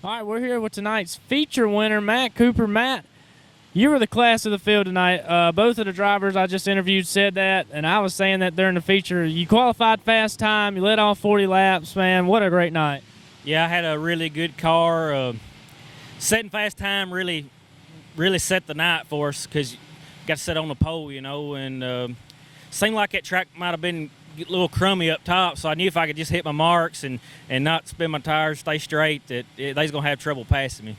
All right, we're here with tonight's feature winner, Matt Cooper. Matt, you were the class of the field tonight. Both of the drivers I just interviewed said that, and I was saying that during the feature. You qualified fast time. You led all 40 laps, man. What a great night. Yeah, I had a really good car. Setting fast time really set the night for us because you got to sit on the pole, and seemed like that track might have been a little crummy up top, so I knew if I could just hit my marks and not spin my tires, stay straight, that they was going to have trouble passing me.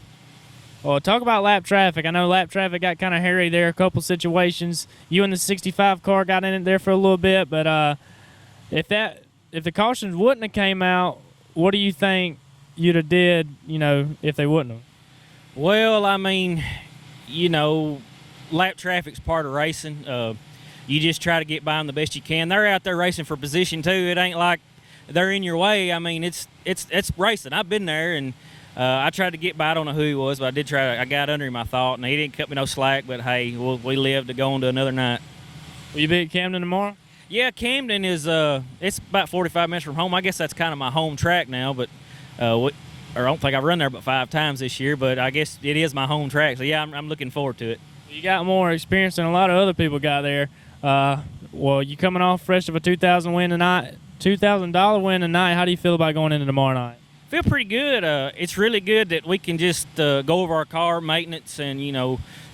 Well, talk about lap traffic. I know lap traffic got kind of hairy there, a couple situations. You and the 65 car got in it there for a little bit, but if the cautions wouldn't have came out, what do you think you'd have did, if they wouldn't have? Well, I mean, lap traffic's part of racing. You just try to get by them the best you can. They're out there racing for position too. It ain't like they're in your way. I mean, it's racing. I've been there, and I tried to get by. I don't know who he was, but I did try. I got under him, I thought, and he didn't cut me no slack. But hey, we lived to go on to another night. Will you be at Camden tomorrow? Yeah, Camden is it's about 45 minutes from home. I guess that's kind of my home track now, but I don't think I've run there but 5 times this year. But I guess it is my home track, so yeah, I'm looking forward to it. You got more experience than a lot of other people got there. Well, you coming off fresh of a $2,000 win tonight. $2,000 win tonight. How do you feel about going into tomorrow night? Feel pretty good. It's really good that we can just go over our car maintenance and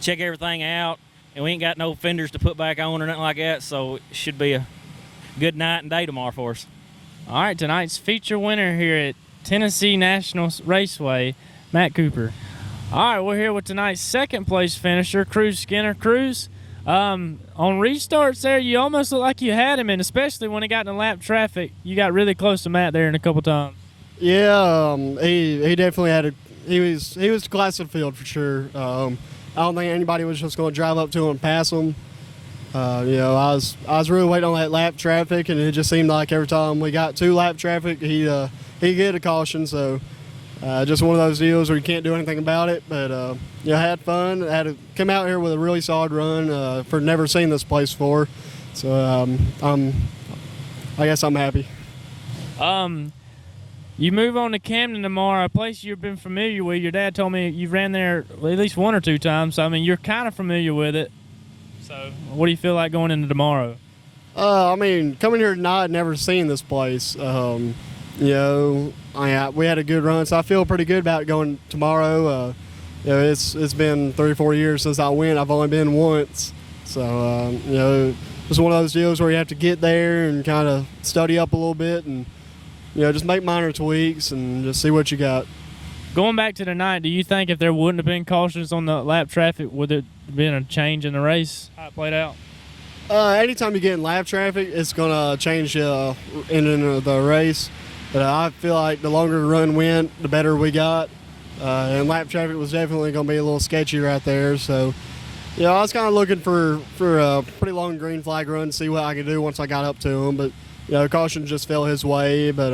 check everything out, and we ain't got no fenders to put back on or nothing like that. So it should be a good night and day tomorrow for us. All right, tonight's feature winner here at Tennessee National Raceway, Matt Cooper. All right, we're here with tonight's second place finisher, Cruz Skinner. Cruz, on restarts there, you almost look like you had him, and especially when he got in lap traffic, you got really close to Matt there in a couple times. Yeah, he definitely he was class of the field for sure. I don't think anybody was just going to drive up to him and pass him. I was really waiting on that lap traffic, and it just seemed like every time we got to lap traffic, he get a caution. So just one of those deals where you can't do anything about it. But had fun. Had to come out here with a really solid run for never seen this place before. So I guess I'm happy. You move on to Camden tomorrow, a place you've been familiar with. Your dad told me you ran there at least 1 or 2 times. So, I mean, you're kind of familiar with it. So what do you feel like going into tomorrow? Coming here tonight, never seen this place. We had a good run, so I feel pretty good about going tomorrow. It's been 3 or 4 years since I went. I've only been once. So, it's one of those deals where you have to get there and kind of study up a little bit and, just make minor tweaks and just see what you got. Going back to tonight, do you think if there wouldn't have been cautions on the lap traffic, would it have been a change in the race, how it played out? Anytime you get in lap traffic, it's going to change into the race. But I feel like the longer the run went, the better we got. And lap traffic was definitely going to be a little sketchy right there. So, I was kind of looking for a pretty long green flag run to see what I could do once I got up to him. But, caution just fell his way. But,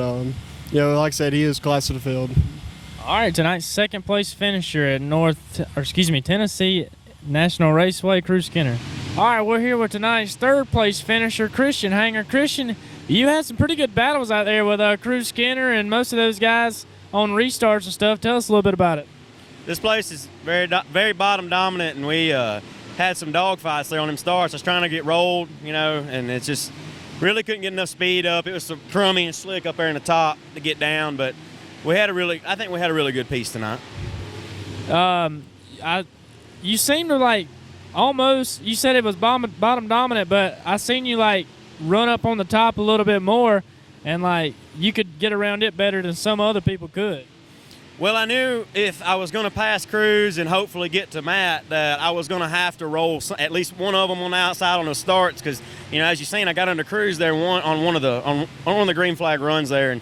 like I said, he is class of the field. All right, tonight's second place finisher at Tennessee National Raceway, Cruz Skinner. All right, we're here with tonight's third place finisher, Christian Hanger. Christian, you had some pretty good battles out there with Cruz Skinner and most of those guys on restarts and stuff. Tell us a little bit about it. This place is very bottom dominant, and we had some dogfights there on them starts. I was trying to get rolled, and it's just really couldn't get enough speed up. It was so crummy and slick up there in the top to get down, but I think we had a really good piece tonight. You seem to almost, you said it was bottom dominant, but I seen you run up on the top a little bit more, and you could get around it better than some other people could. Well, I knew if I was going to pass Cruz and hopefully get to Matt that I was going to have to roll at least one of them on the outside on the starts because, as you've seen, I got under Cruz there on one of the green flag runs there, and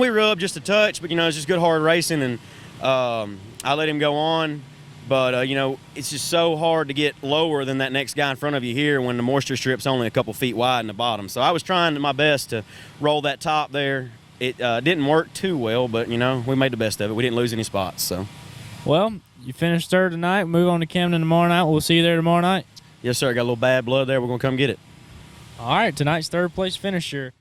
we rubbed just a touch, but it's just good hard racing, and I let him go on. But it's just so hard to get lower than that next guy in front of you here when the moisture strip's only a couple feet wide in the bottom. So I was trying my best to roll that top there. It didn't work too well, but we made the best of it. We didn't lose any spots. So, well, you finished third tonight. Move on to Camden tomorrow night. We'll see you there tomorrow night. Yes, sir. Got a little bad blood there. We're gonna come get it. All right, tonight's third place finisher.